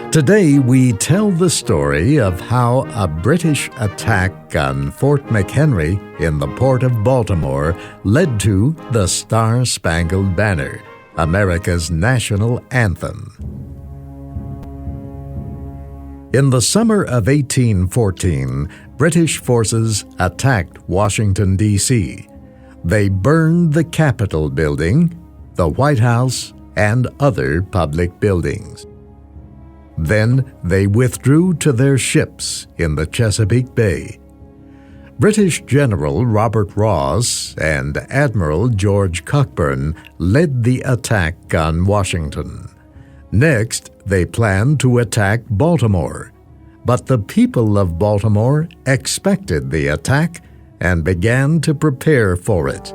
Today, we tell the story of how a British attack on Fort McHenry in the port of Baltimore led to the Star-Spangled Banner, America's national anthem. In the summer of 1814, British forces attacked Washington, D.C. They burned the Capitol building, the White House, and other public buildings. Then they withdrew to their ships in the Chesapeake Bay. British General Robert Ross and Admiral George Cockburn led the attack on Washington. Next, they planned to attack Baltimore, but the people of Baltimore expected the attack and began to prepare for it.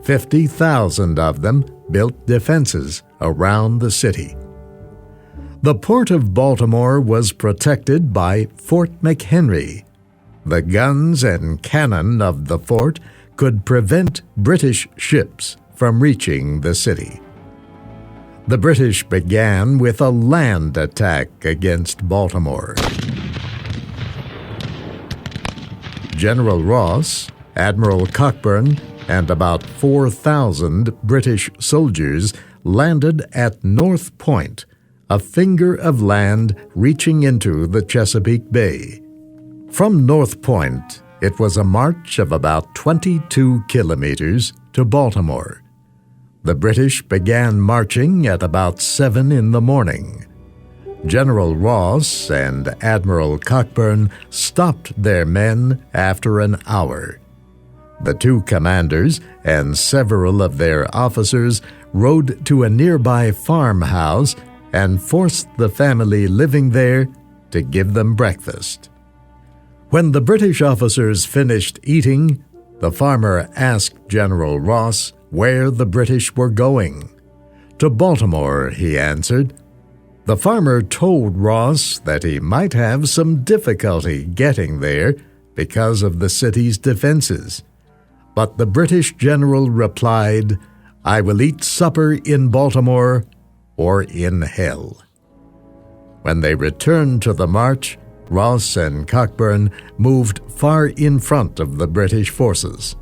50,000 of them built defenses around the city. The port of Baltimore was protected by Fort McHenry. The guns and cannon of the fort could prevent British ships from reaching the city. The British began with a land attack against Baltimore. General Ross, Admiral Cockburn, and about 4,000 British soldiers landed at North Point, a finger of land reaching into the Chesapeake Bay. From North Point, it was a march of about 22 kilometers to Baltimore. The British began marching at about 7 in the morning. General Ross and Admiral Cockburn stopped their men after an hour. The two commanders and several of their officers rode to a nearby farmhouse and forced the family living there to give them breakfast. When the British officers finished eating, the farmer asked General Ross where the British were going. To Baltimore, he answered. The farmer told Ross that he might have some difficulty getting there because of the city's defenses. But the British general replied, "I will eat supper in Baltimore or in hell." When they returned to the march, Ross and Cockburn moved far in front of the British forces.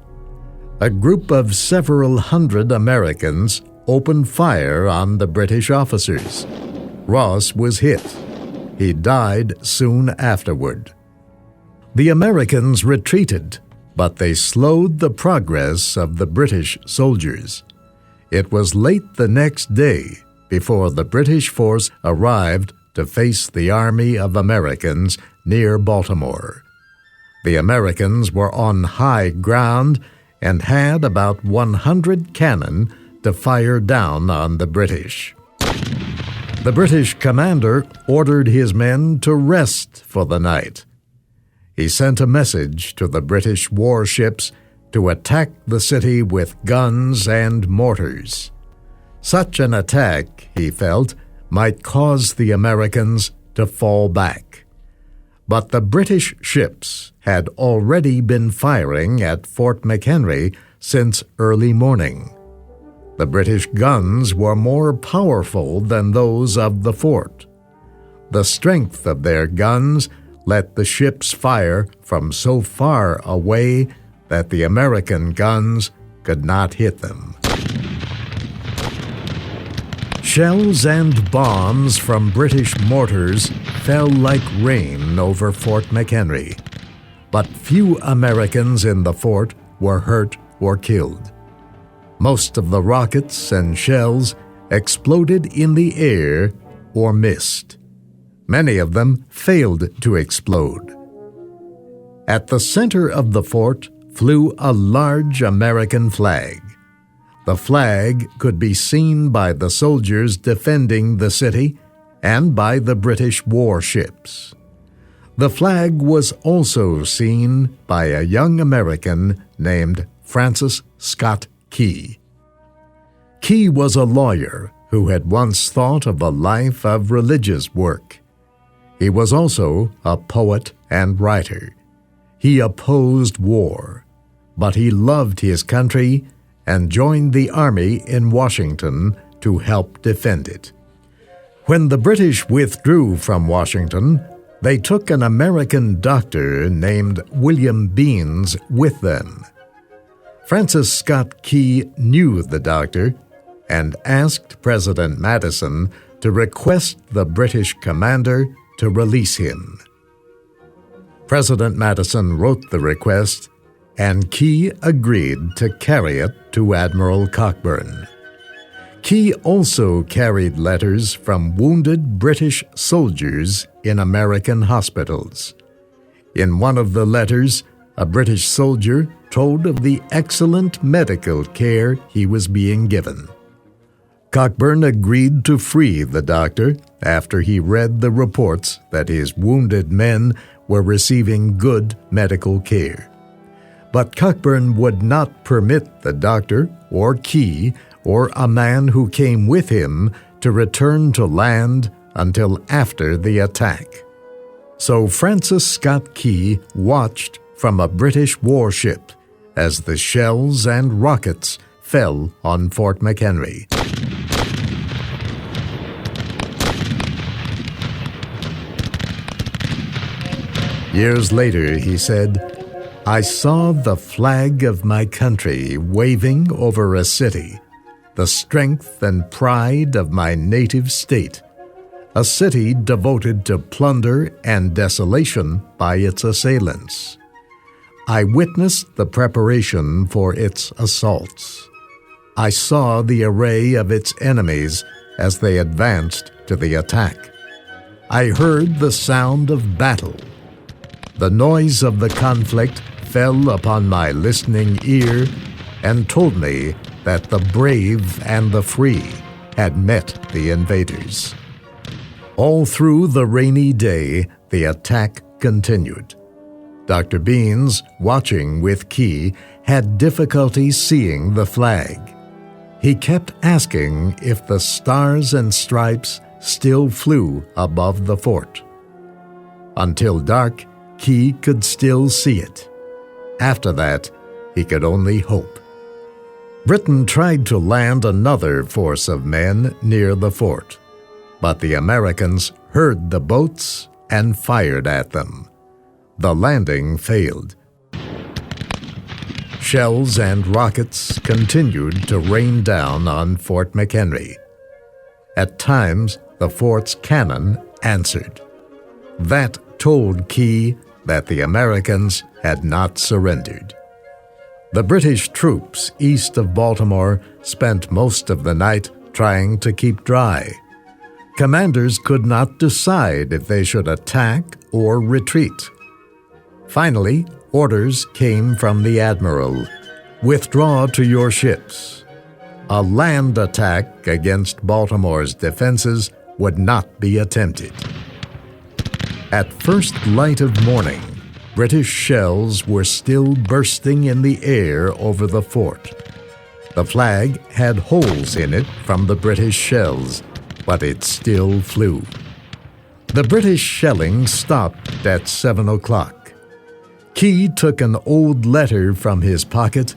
A group of several hundred Americans opened fire on the British officers. Ross was hit. He died soon afterward. The Americans retreated, but they slowed the progress of the British soldiers. It was late the next day before the British force arrived to face the army of Americans near Baltimore. The Americans were on high ground and had about 100 cannon to fire down on the British. The British commander ordered his men to rest for the night. He sent a message to the British warships to attack the city with guns and mortars. Such an attack, he felt, might cause the Americans to fall back. But the British ships had already been firing at Fort McHenry since early morning. The British guns were more powerful than those of the fort. The strength of their guns let the ships fire from so far away that the American guns could not hit them. Shells and bombs from British mortars fell like rain over Fort McHenry, but few Americans in the fort were hurt or killed. Most of the rockets and shells exploded in the air or missed. Many of them failed to explode. At the center of the fort flew a large American flag. The flag could be seen by the soldiers defending the city and by the British warships. The flag was also seen by a young American named Francis Scott Key. Key was a lawyer who had once thought of a life of religious work. He was also a poet and writer. He opposed war, but he loved his country and joined the army in Washington to help defend it. When the British withdrew from Washington, they took an American doctor named William Beans with them. Francis Scott Key knew the doctor and asked President Madison to request the British commander to release him. President Madison wrote the request, and Key agreed to carry it to Admiral Cockburn. Key also carried letters from wounded British soldiers in American hospitals. In one of the letters, a British soldier told of the excellent medical care he was being given. Cockburn agreed to free the doctor after he read the reports that his wounded men were receiving good medical care. But Cockburn would not permit the doctor or Key or a man who came with him to return to land until after the attack. So Francis Scott Key watched from a British warship as the shells and rockets fell on Fort McHenry. Years later, he said, "I saw the flag of my country waving over a city, the strength and pride of my native state, a city devoted to plunder and desolation by its assailants. I witnessed the preparation for its assaults. I saw the array of its enemies as they advanced to the attack. I heard the sound of battle. The noise of the conflict fell upon my listening ear and told me that the brave and the free had met the invaders." All through the rainy day, the attack continued. Dr. Beans, watching with Key, had difficulty seeing the flag. He kept asking if the stars and stripes still flew above the fort. Until dark, Key could still see it. After that, he could only hope. Britain tried to land another force of men near the fort, but the Americans heard the boats and fired at them. The landing failed. Shells and rockets continued to rain down on Fort McHenry. At times, the fort's cannon answered. That told Key that the Americans had not surrendered. The British troops east of Baltimore spent most of the night trying to keep dry. Commanders could not decide if they should attack or retreat. Finally, orders came from the admiral: "Withdraw to your ships." A land attack against Baltimore's defenses would not be attempted. At first light of morning, British shells were still bursting in the air over the fort. The flag had holes in it from the British shells, but it still flew. The British shelling stopped at 7 o'clock. Key took an old letter from his pocket,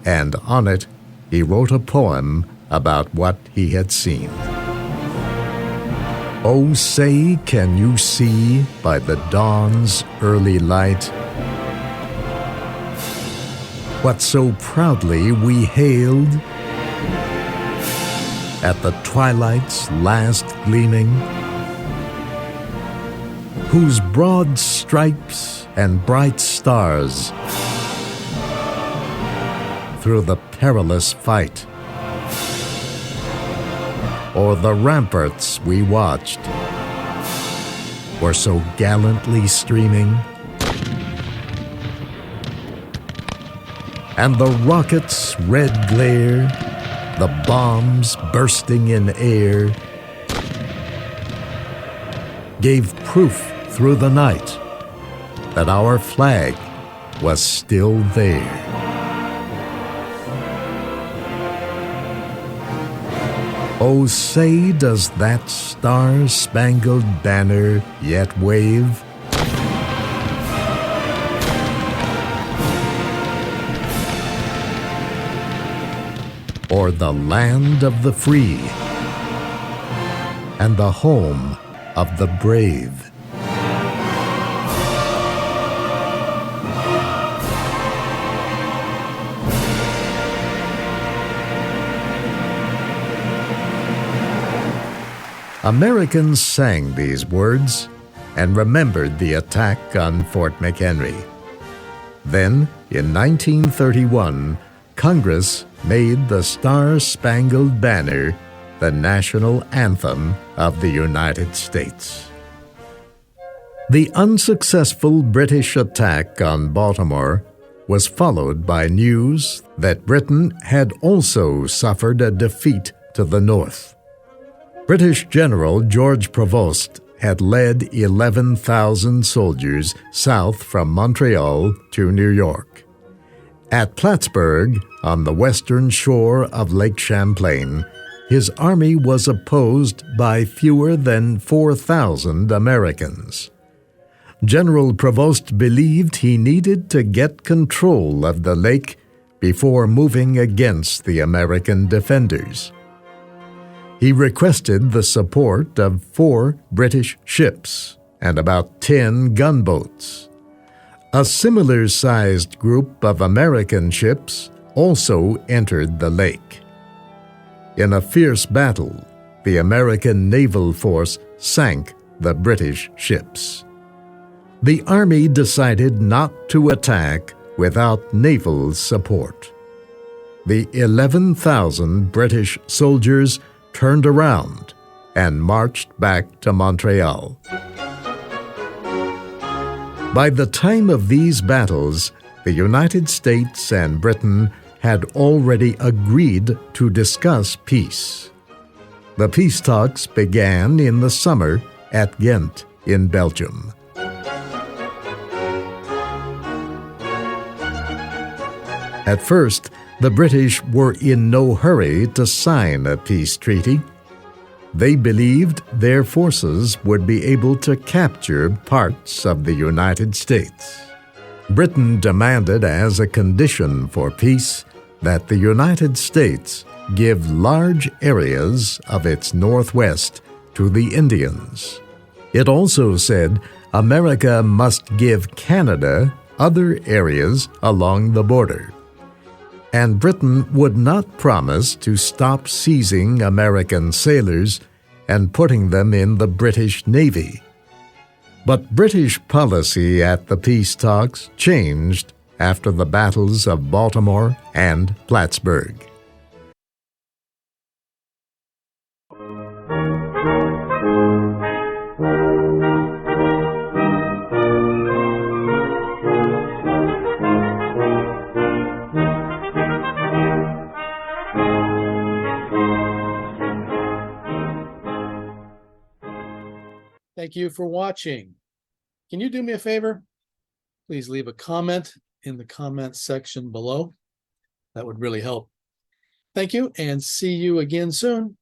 and on it he wrote a poem about what he had seen. Oh, say, can you see by the dawn's early light what so proudly we hailed at the twilight's last gleaming, whose broad stripes and bright stars through the perilous fight o'er the ramparts we watched were so gallantly streaming, and the rockets' red glare, the bombs bursting in air, gave proof through the night that our flag was still there. Oh, say, does that star-spangled banner yet wave? O'er the land of the free and the home of the brave. Americans sang these words and remembered the attack on Fort McHenry. Then, in 1931, Congress made the Star-Spangled Banner the national anthem of the United States. The unsuccessful British attack on Baltimore was followed by news that Britain had also suffered a defeat to the north. British General George Prevost had led 11,000 soldiers south from Montreal to New York. At Plattsburgh, on the western shore of Lake Champlain, his army was opposed by fewer than 4,000 Americans. General Prevost believed he needed to get control of the lake before moving against the American defenders. He requested the support of 4 British ships and about 10 gunboats. A similar-sized group of American ships also entered the lake. In a fierce battle, the American naval force sank the British ships. The Army decided not to attack without naval support. The 11,000 British soldiers turned around and marched back to Montreal. By the time of these battles, the United States and Britain had already agreed to discuss peace. The peace talks began in the summer at Ghent in Belgium. At first, the British were in no hurry to sign a peace treaty. They believed their forces would be able to capture parts of the United States. Britain demanded as a condition for peace that the United States give large areas of its Northwest to the Indians. It also said America must give Canada other areas along the border. And Britain would not promise to stop seizing American sailors and putting them in the British Navy. But British policy at the peace talks changed after the battles of Baltimore and Plattsburgh. Thank you for watching. Can you do me a favor? Please leave a comment in the comment section below. That would really help. Thank you, and see you again soon.